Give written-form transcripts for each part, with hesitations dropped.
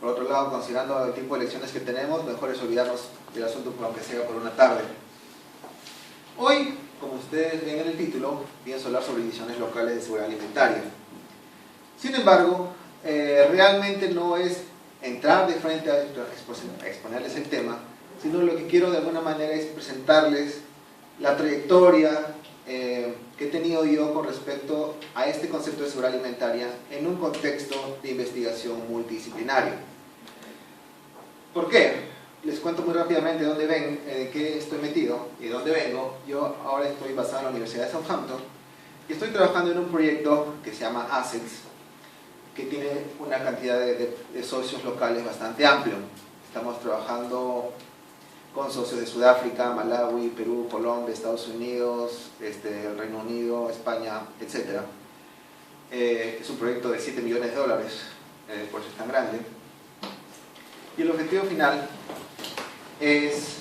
Por otro lado, considerando el tipo de elecciones que tenemos, mejor es olvidarnos del asunto aunque sea por una tarde. Hoy, como ustedes ven en el título, pienso hablar sobre divisiones locales de seguridad alimentaria. Sin embargo, realmente no es entrar de frente a exponerles el tema, sino lo que quiero de alguna manera es presentarles la trayectoria que he tenido yo con respecto a este concepto de seguridad alimentaria en un contexto de investigación multidisciplinario. ¿Por qué? Les cuento muy rápidamente dónde ven, en qué estoy metido y de dónde vengo. Yo ahora estoy basado en la Universidad de Southampton y estoy trabajando en un proyecto que se llama Assets, que tiene una cantidad de socios locales bastante amplio. Estamos trabajando con socios de Sudáfrica, Malawi, Perú, Colombia, Estados Unidos, el Reino Unido, España, etc. Es un proyecto de $7 millones, por eso es tan grande. Y el objetivo final es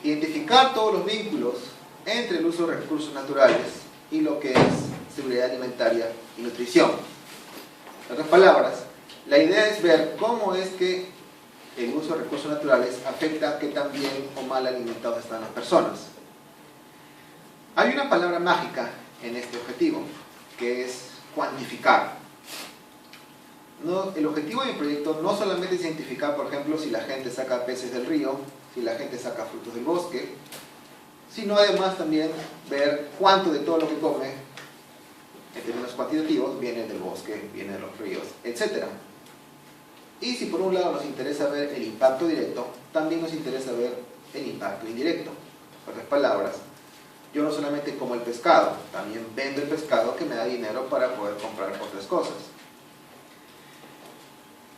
identificar todos los vínculos entre el uso de recursos naturales y lo que es seguridad alimentaria y nutrición. En otras palabras, la idea es ver cómo es que el uso de recursos naturales afecta a qué tan bien o mal alimentados están las personas. Hay una palabra mágica en este objetivo, que es cuantificar. El objetivo del proyecto no solamente es identificar, por ejemplo, si la gente saca peces del río, si la gente saca frutos del bosque, sino además también ver cuánto de todo lo que come, en términos cuantitativos, viene del bosque, viene de los ríos, etc. Y si por un lado nos interesa ver el impacto directo, también nos interesa ver el impacto indirecto. En otras palabras, yo no solamente como el pescado, también vendo el pescado que me da dinero para poder comprar otras cosas.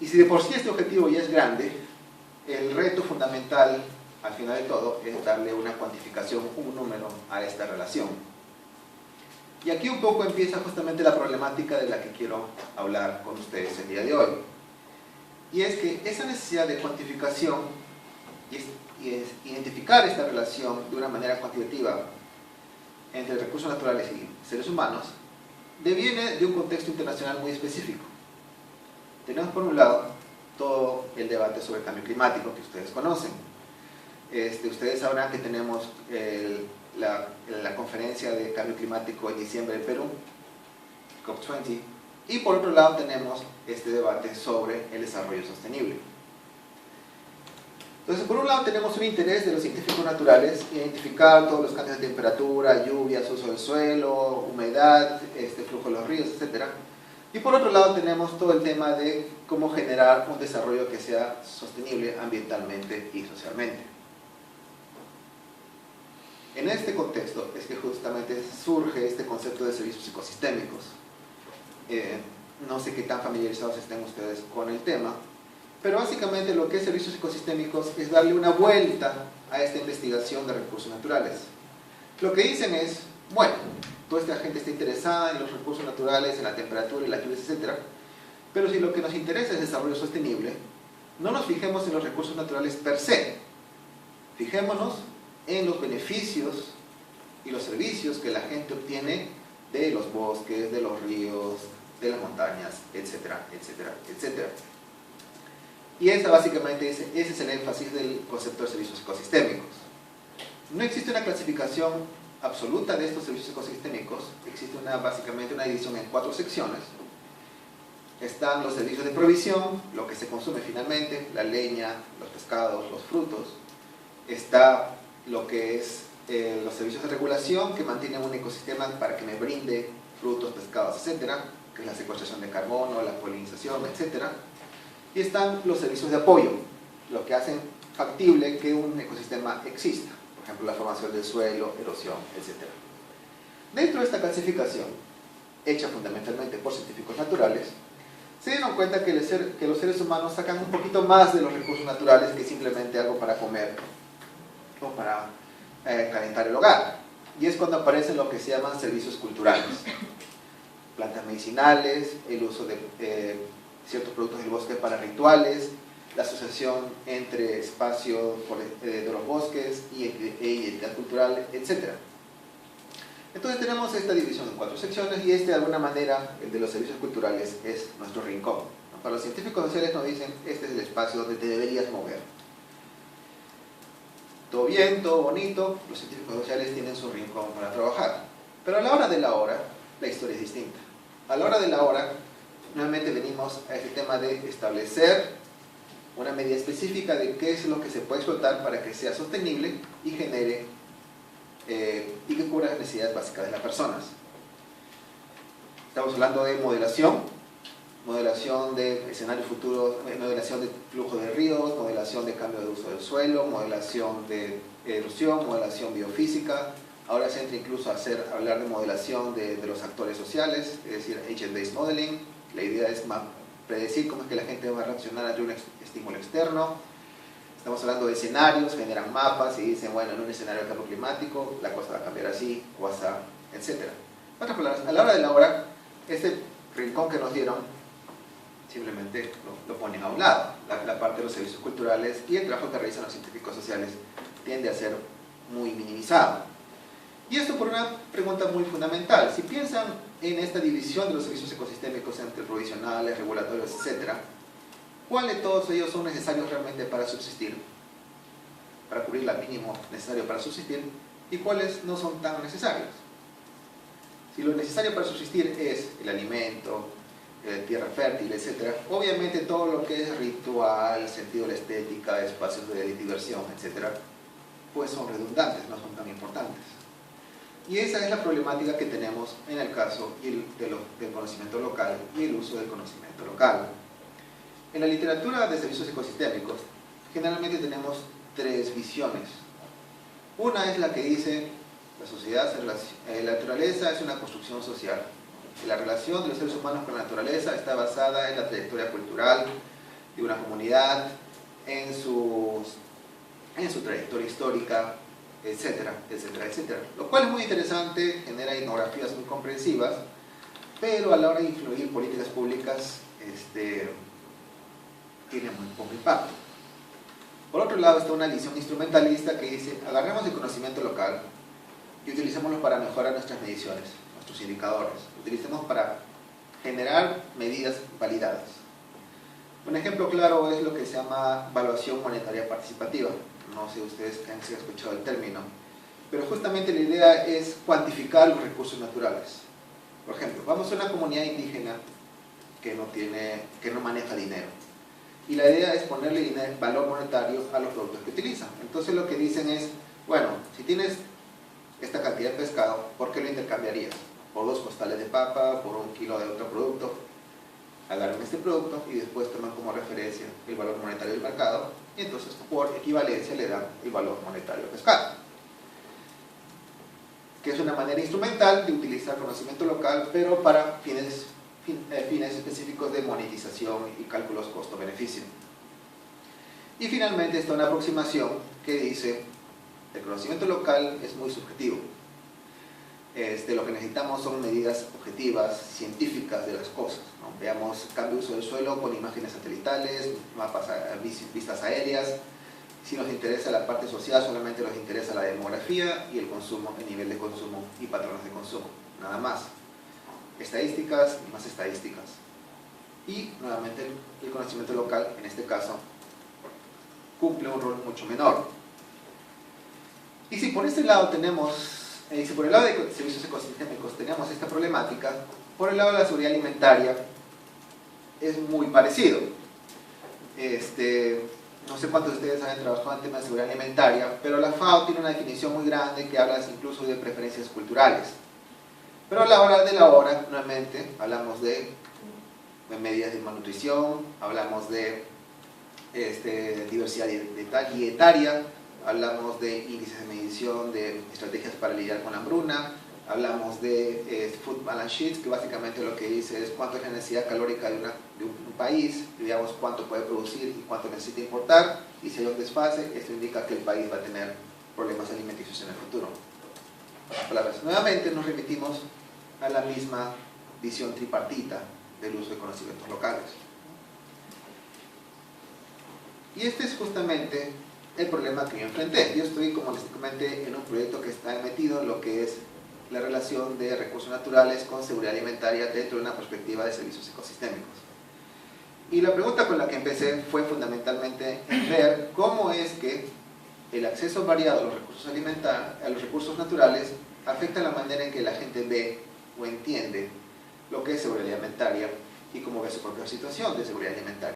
Y si de por sí este objetivo ya es grande, el reto fundamental, al final de todo, es darle una cuantificación, un número a esta relación. Y aquí un poco empieza justamente la problemática de la que quiero hablar con ustedes el día de hoy. Y es que esa necesidad de cuantificación y es identificar esta relación de una manera cuantitativa entre recursos naturales y seres humanos deviene de un contexto internacional muy específico. Tenemos por un lado todo el debate sobre el cambio climático que ustedes conocen. Ustedes sabrán que tenemos la conferencia de cambio climático en diciembre en Perú, COP20, y por otro lado tenemos este debate sobre el desarrollo sostenible. Entonces, por un lado tenemos un interés de los científicos naturales identificar todos los cambios de temperatura, lluvias, uso del suelo, humedad, flujo de los ríos, etc. Y por otro lado tenemos todo el tema de cómo generar un desarrollo que sea sostenible ambientalmente y socialmente. En este contexto es que justamente surge este concepto de servicios ecosistémicos. No sé qué tan familiarizados estén ustedes con el tema, pero básicamente lo que es servicios ecosistémicos es darle una vuelta a esta investigación de recursos naturales. Lo que dicen es, bueno, toda esta gente está interesada en los recursos naturales, en la temperatura y las lluvias, etc. Pero si lo que nos interesa es desarrollo sostenible, no nos fijemos en los recursos naturales per se. Fijémonos en los beneficios y los servicios que la gente obtiene de los bosques, de los ríos, de las montañas, etcétera, etcétera, etcétera. Y básicamente ese es el énfasis del concepto de servicios ecosistémicos. No existe una clasificación absoluta de estos servicios ecosistémicos, existe básicamente una división en 4 secciones. Están los servicios de provisión, lo que se consume finalmente, la leña, los pescados, los frutos. Está lo que es los servicios de regulación, que mantienen un ecosistema para que me brinde frutos, pescados, etcétera, que es la secuestración de carbono, la polinización, etcétera. Y están los servicios de apoyo, lo que hacen factible que un ecosistema exista. Por ejemplo, la formación del suelo, erosión, etc. Dentro de esta clasificación, hecha fundamentalmente por científicos naturales, se dieron cuenta que los seres humanos sacan un poquito más de los recursos naturales que simplemente algo para comer o para calentar el hogar. Y es cuando aparecen lo que se llaman servicios culturales. Plantas medicinales, el uso de ciertos productos del bosque para rituales, la asociación entre espacio de los bosques y identidad cultural, etc. Entonces tenemos esta división en 4 secciones y de alguna manera el de los servicios culturales es nuestro rincón, Para los científicos sociales nos dicen, este es el espacio donde te deberías mover. Todo bien, todo bonito, los científicos sociales tienen su rincón para trabajar. Pero a la hora de la hora, la historia es distinta. A la hora de la hora, nuevamente venimos a este tema de establecer una medida específica de qué es lo que se puede explotar para que sea sostenible y genere y que cubra las necesidades básicas de las personas. Estamos hablando de modelación de escenarios futuros, modelación de flujo de ríos, modelación de cambio de uso del suelo, modelación de erosión, modelación biofísica. Ahora se entra incluso a hablar de modelación de los actores sociales, es decir, agent-based modeling. La idea es predecir cómo es que la gente va a reaccionar ante un estímulo externo. Estamos hablando de escenarios, generan mapas y dicen, bueno, en un escenario de cambio climático la cosa va a cambiar así, o así, etc. En otras palabras, a la hora de la hora, este rincón que nos dieron simplemente lo ponen a un lado. La parte de los servicios culturales y el trabajo que realizan los científicos sociales tiende a ser muy minimizado. Y esto por una pregunta muy fundamental. Si piensan en esta división de los servicios ecosistémicos entre provisionales, regulatorios, etc., ¿cuáles de todos ellos son necesarios realmente para subsistir? Para cubrir el mínimo necesario para subsistir, y cuáles no son tan necesarios. Si lo necesario para subsistir es el alimento, tierra fértil, etc., obviamente todo lo que es ritual, sentido de la estética, espacios de diversión, etc., pues son redundantes, no son tan importantes. Y esa es la problemática que tenemos en el caso del conocimiento local y el uso del conocimiento local. En la literatura de servicios ecosistémicos, generalmente tenemos tres visiones. Una es la que dice, la naturaleza es una construcción social. La relación de los seres humanos con la naturaleza está basada en la trayectoria cultural de una comunidad, en su trayectoria histórica, etcétera, etcétera, etcétera. Lo cual es muy interesante, genera etnografías muy comprensivas, pero a la hora de influir políticas públicas, tiene muy poco impacto. Por otro lado está una visión instrumentalista que dice, agarremos el conocimiento local y utilicémoslo para mejorar nuestras mediciones, nuestros indicadores, utilicemos para generar medidas validadas. Un ejemplo claro es lo que se llama evaluación monetaria participativa. No sé ustedes que han escuchado el término, pero justamente la idea es cuantificar los recursos naturales. Por ejemplo, vamos a una comunidad indígena que no maneja dinero, y la idea es ponerle valor monetario a los productos que utilizan. Entonces lo que dicen es, bueno, si tienes esta cantidad de pescado, ¿por qué lo intercambiarías? Por 2 costales de papa, por 1 kilo de otro producto. Agarran este producto y después toman como referencia el valor monetario del mercado, y entonces por equivalencia le dan el valor monetario al pescado, que es una manera instrumental de utilizar conocimiento local, pero para fines específicos de monetización y cálculos costo-beneficio. Y finalmente está una aproximación que dice, el conocimiento local es muy subjetivo. Lo que necesitamos son medidas objetivas, científicas de las cosas, ¿no? Veamos cambio de uso del suelo con imágenes satelitales, mapas, vistas aéreas. Si nos interesa la parte social, solamente nos interesa la demografía y el consumo, el nivel de consumo y patrones de consumo, nada más. Estadísticas y más estadísticas. Y nuevamente el conocimiento local, en este caso, cumple un rol mucho menor. Y si por este lado si por el lado de servicios ecosistémicos tenemos esta problemática, por el lado de la seguridad alimentaria es muy parecido. No sé cuántos de ustedes han trabajado en temas de seguridad alimentaria, pero la FAO tiene una definición muy grande que habla incluso de preferencias culturales. Pero a la hora de la hora, nuevamente, hablamos de medidas de malnutrición, hablamos de diversidad dietaria, hablamos de índices de medición, de estrategias para lidiar con la hambruna, hablamos de Food Balance Sheets, que básicamente lo que dice es cuánto es la necesidad calórica de un país, digamos cuánto puede producir y cuánto necesita importar, y si hay un desfase, esto indica que el país va a tener problemas alimenticios en el futuro. En otras palabras, nuevamente nos remitimos a la misma visión tripartita del uso de conocimientos locales. Y este es justamente el problema que yo enfrenté. Yo estoy, como les comenté, en un proyecto que está metido en lo que es la relación de recursos naturales con seguridad alimentaria dentro de una perspectiva de servicios ecosistémicos. Y la pregunta con la que empecé fue fundamentalmente en ver cómo es que el acceso variado a los recursos a los recursos naturales afecta la manera en que la gente ve o entiende lo que es seguridad alimentaria y cómo ve su propia situación de seguridad alimentaria.